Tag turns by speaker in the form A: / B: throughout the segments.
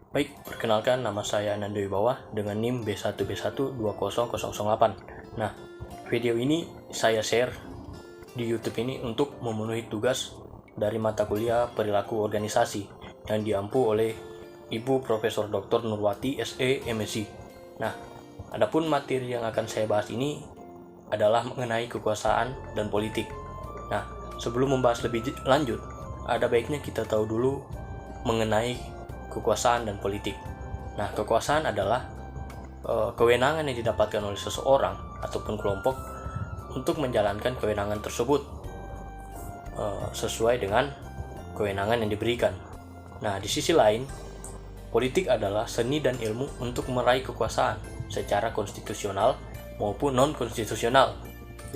A: Baik, perkenalkan nama saya Ananda Wibawa dengan NIM B1B1200008. Nah, video ini saya share di YouTube ini untuk memenuhi tugas dari mata kuliah perilaku organisasi yang diampu oleh Ibu Profesor Dr. Nurwati SE MSc. Nah, adapun materi yang akan saya bahas ini adalah mengenai kekuasaan dan politik. Nah, sebelum membahas lebih lanjut, ada baiknya kita tahu dulu mengenai kekuasaan dan politik. Nah, kekuasaan adalah kewenangan yang didapatkan oleh seseorang ataupun kelompok untuk menjalankan kewenangan tersebut sesuai dengan kewenangan yang diberikan. Nah, di sisi lain, politik adalah seni dan ilmu untuk meraih kekuasaan secara konstitusional maupun non-konstitusional.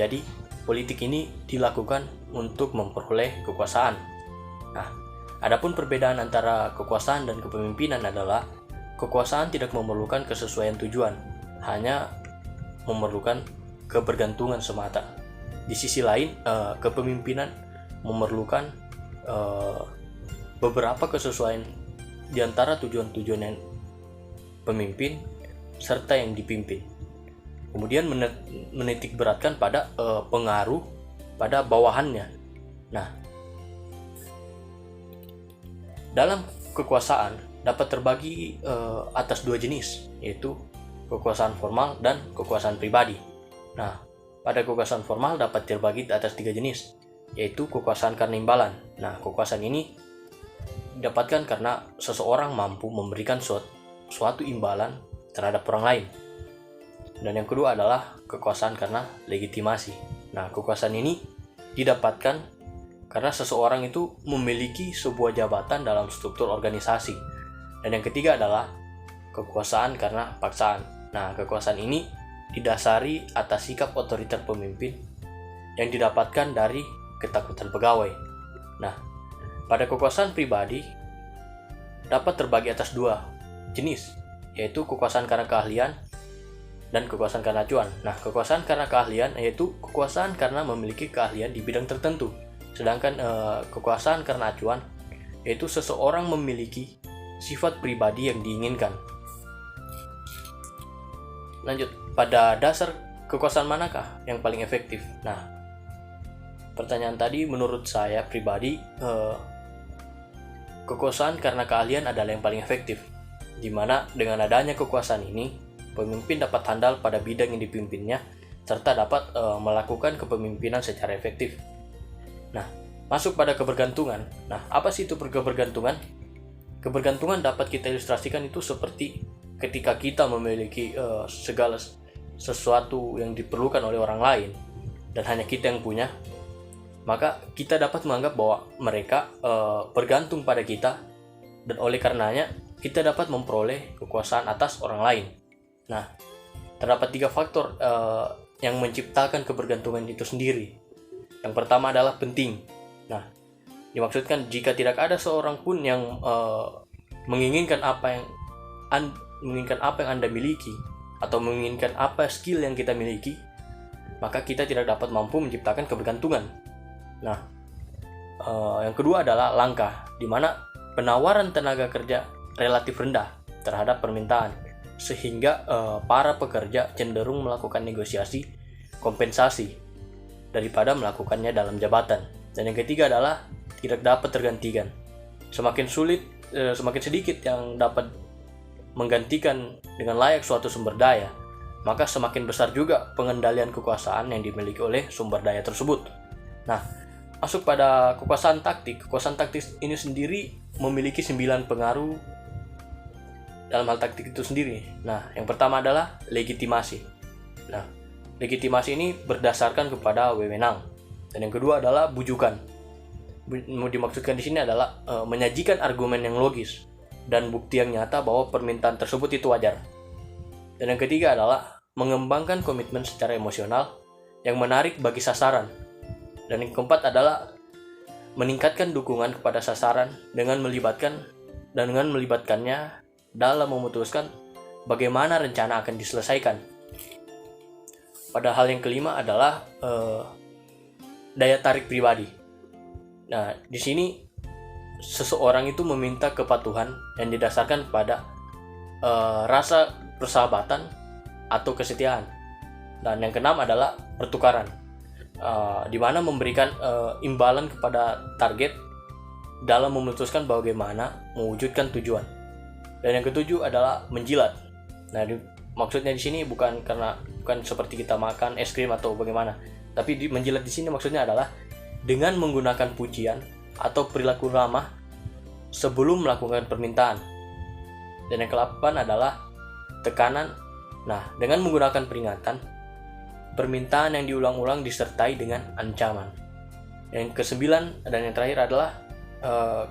A: Jadi, politik ini dilakukan untuk memperoleh kekuasaan. Nah, adapun perbedaan antara kekuasaan dan kepemimpinan adalah kekuasaan tidak memerlukan kesesuaian tujuan, hanya memerlukan kebergantungan semata. Di sisi lain, kepemimpinan memerlukan beberapa kesesuaian di antara tujuan-tujuan yang pemimpin serta yang dipimpin. Kemudian menitik beratkan pada pengaruh pada bawahannya. Nah, dalam kekuasaan dapat terbagi atas dua jenis, yaitu kekuasaan formal dan kekuasaan pribadi. Nah, pada kekuasaan formal dapat terbagi atas tiga jenis, yaitu kekuasaan karena imbalan. Nah, kekuasaan ini didapatkan karena seseorang mampu memberikan suatu imbalan terhadap orang lain. Dan yang kedua adalah kekuasaan karena legitimasi. Nah, kekuasaan ini didapatkan karena seseorang itu memiliki sebuah jabatan dalam struktur organisasi. Dan yang ketiga adalah kekuasaan karena paksaan. Nah, kekuasaan ini didasari atas sikap otoriter pemimpin yang didapatkan dari ketakutan pegawai. Nah, pada kekuasaan pribadi dapat terbagi atas dua jenis, yaitu kekuasaan karena keahlian dan kekuasaan karena acuan. Nah, kekuasaan karena keahlian yaitu kekuasaan karena memiliki keahlian di bidang tertentu. Sedangkan kekuasaan karena acuan yaitu seseorang memiliki sifat pribadi yang diinginkan. Lanjut, pada dasar kekuasaan manakah yang paling efektif? Nah, pertanyaan tadi menurut saya pribadi kekuasaan karena keahlian adalah yang paling efektif, di mana dengan adanya kekuasaan ini pemimpin dapat handal pada bidang yang dipimpinnya serta dapat melakukan kepemimpinan secara efektif. Nah, masuk pada kebergantungan. Nah, apa sih itu kebergantungan? Kebergantungan dapat kita ilustrasikan itu seperti ketika kita memiliki segala sesuatu yang diperlukan oleh orang lain dan hanya kita yang punya, maka kita dapat menganggap bahwa mereka bergantung pada kita, dan oleh karenanya kita dapat memperoleh kekuasaan atas orang lain. Nah, terdapat tiga faktor yang menciptakan kebergantungan itu sendiri. Yang pertama adalah penting. Nah, dimaksudkan jika tidak ada seorang pun yang menginginkan apa yang Anda miliki atau menginginkan apa skill yang kita miliki, maka kita tidak dapat mampu menciptakan kebergantungan. Nah, yang kedua adalah langka, di mana penawaran tenaga kerja relatif rendah terhadap permintaan, sehingga para pekerja cenderung melakukan negosiasi kompensasi daripada melakukannya dalam jabatan. Dan yang ketiga adalah tidak dapat tergantikan. Semakin sedikit yang dapat menggantikan dengan layak suatu sumber daya, maka semakin besar juga pengendalian kekuasaan yang dimiliki oleh sumber daya tersebut. Nah, masuk pada kekuasaan taktik. Kekuasaan taktik ini sendiri memiliki 9 pengaruh dalam hal taktik itu sendiri. Nah, yang pertama adalah legitimasi. Nah, legitimasi ini berdasarkan kepada wewenang. Dan yang kedua adalah bujukan. Dimaksudkan di sini adalah menyajikan argumen yang logis dan bukti yang nyata bahwa permintaan tersebut itu wajar. Dan yang ketiga adalah mengembangkan komitmen secara emosional yang menarik bagi sasaran. Dan yang keempat adalah meningkatkan dukungan kepada sasaran dengan melibatkannya dalam memutuskan bagaimana rencana akan diselesaikan. Pada hal yang kelima adalah daya tarik pribadi. Nah, di sini seseorang itu meminta kepatuhan yang didasarkan pada rasa persahabatan atau kesetiaan. Dan yang keenam adalah pertukaran, di mana memberikan imbalan kepada target dalam memutuskan bagaimana mewujudkan tujuan. Dan yang ketujuh adalah menjilat. Nah, maksudnya di sini bukan seperti kita makan es krim atau bagaimana, tapi menjilat di sini maksudnya adalah dengan menggunakan pujian atau perilaku ramah sebelum melakukan permintaan. Dan yang ke-8 adalah tekanan. Nah, dengan menggunakan peringatan, permintaan yang diulang-ulang disertai dengan ancaman. Yang ke-9 dan yang terakhir adalah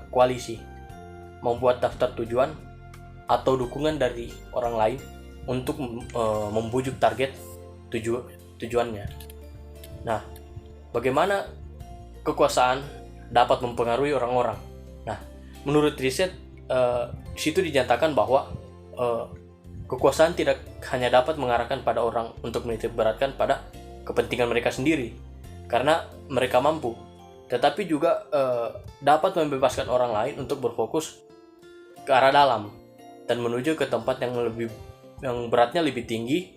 A: koalisi, membuat daftar tujuan atau dukungan dari orang lain untuk membujuk target tujuannya. Nah, bagaimana kekuasaan dapat mempengaruhi orang-orang? Nah, menurut riset di situ dinyatakan bahwa kekuasaan tidak hanya dapat mengarahkan pada orang untuk menitik beratkan pada kepentingan mereka sendiri karena mereka mampu, tetapi juga dapat membebaskan orang lain untuk berfokus ke arah dalam dan menuju ke tempat yang beratnya lebih tinggi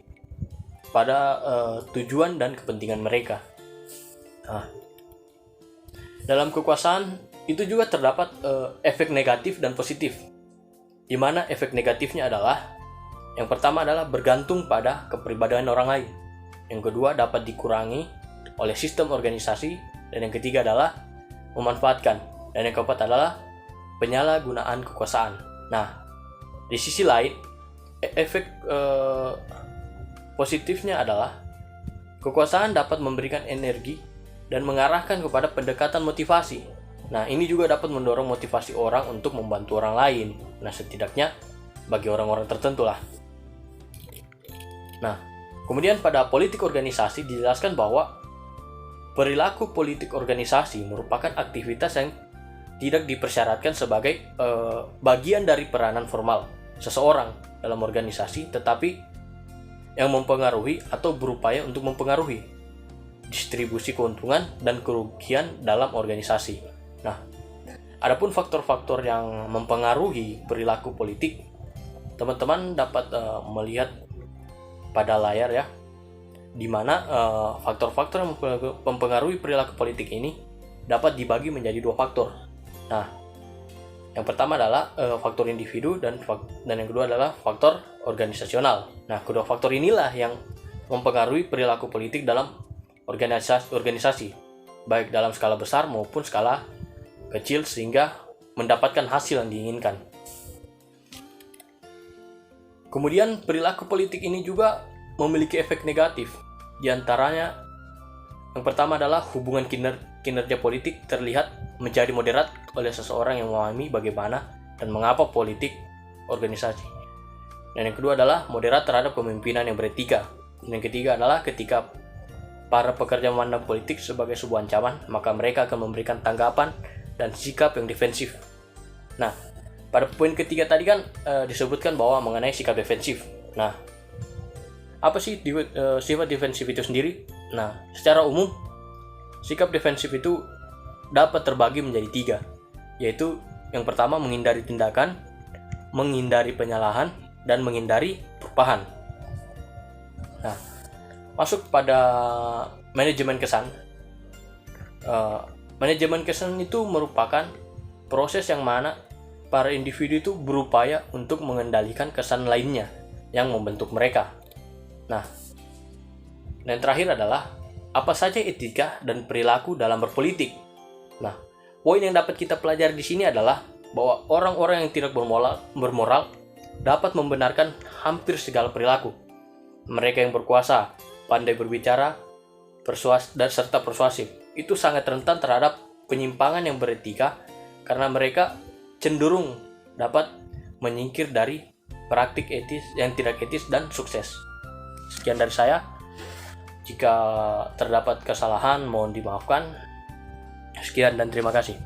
A: pada tujuan dan kepentingan mereka. Nah, dalam kekuasaan itu juga terdapat efek negatif dan positif, di mana efek negatifnya adalah yang pertama adalah bergantung pada kepribadian orang lain. Yang kedua dapat dikurangi oleh sistem organisasi. Dan yang ketiga adalah memanfaatkan. Dan yang keempat adalah penyalahgunaan kekuasaan. Nah, di sisi lain, efek positifnya adalah kekuasaan dapat memberikan energi dan mengarahkan kepada pendekatan motivasi. Nah, ini juga dapat mendorong motivasi orang untuk membantu orang lain. Nah, setidaknya bagi orang-orang tertentu lah. Nah, kemudian pada politik organisasi dijelaskan bahwa perilaku politik organisasi merupakan aktivitas yang tidak dipersyaratkan sebagai bagian dari peranan formal seseorang dalam organisasi, tetapi yang mempengaruhi atau berupaya untuk mempengaruhi distribusi keuntungan dan kerugian dalam organisasi. Nah, adapun faktor-faktor yang mempengaruhi perilaku politik, teman-teman dapat melihat pada layar ya, di mana faktor-faktor yang mempengaruhi perilaku politik ini dapat dibagi menjadi dua faktor. Nah, yang pertama adalah faktor individu dan yang kedua adalah faktor organisasional. Nah, kedua faktor inilah yang mempengaruhi perilaku politik dalam organisasi, baik dalam skala besar maupun skala kecil, sehingga mendapatkan hasil yang diinginkan. Kemudian perilaku politik ini juga memiliki efek negatif. Di antaranya yang pertama adalah hubungan kinerja politik terlihat menjadi moderat oleh seseorang yang memahami bagaimana dan mengapa politik organisasi. Dan yang kedua adalah moderat terhadap kepemimpinan yang beretika. Dan yang ketiga adalah ketika para pekerja memandang politik sebagai sebuah ancaman, maka mereka akan memberikan tanggapan dan sikap yang defensif. Nah, pada poin ketiga tadi kan disebutkan bahwa mengenai sikap defensif. Nah, apa sih sifat defensif itu sendiri? Nah, secara umum sikap defensif itu dapat terbagi menjadi tiga, yaitu yang pertama menghindari tindakan, menghindari penyalahan, dan menghindari perubahan. Nah, masuk pada manajemen kesan. Manajemen kesan itu merupakan proses yang mana para individu itu berupaya untuk mengendalikan kesan lainnya yang membentuk mereka. Nah, dan terakhir adalah apa saja etika dan perilaku dalam berpolitik. Nah, poin yang dapat kita pelajari di sini adalah bahwa orang-orang yang tidak bermoral dapat membenarkan hampir segala perilaku. Mereka yang berkuasa, pandai berbicara, serta persuasif, itu sangat rentan terhadap penyimpangan yang beretika karena mereka cenderung dapat menyingkir dari praktik etis yang tidak etis dan sukses. Sekian dari saya. Jika terdapat kesalahan mohon dimaafkan. Sekian dan terima kasih.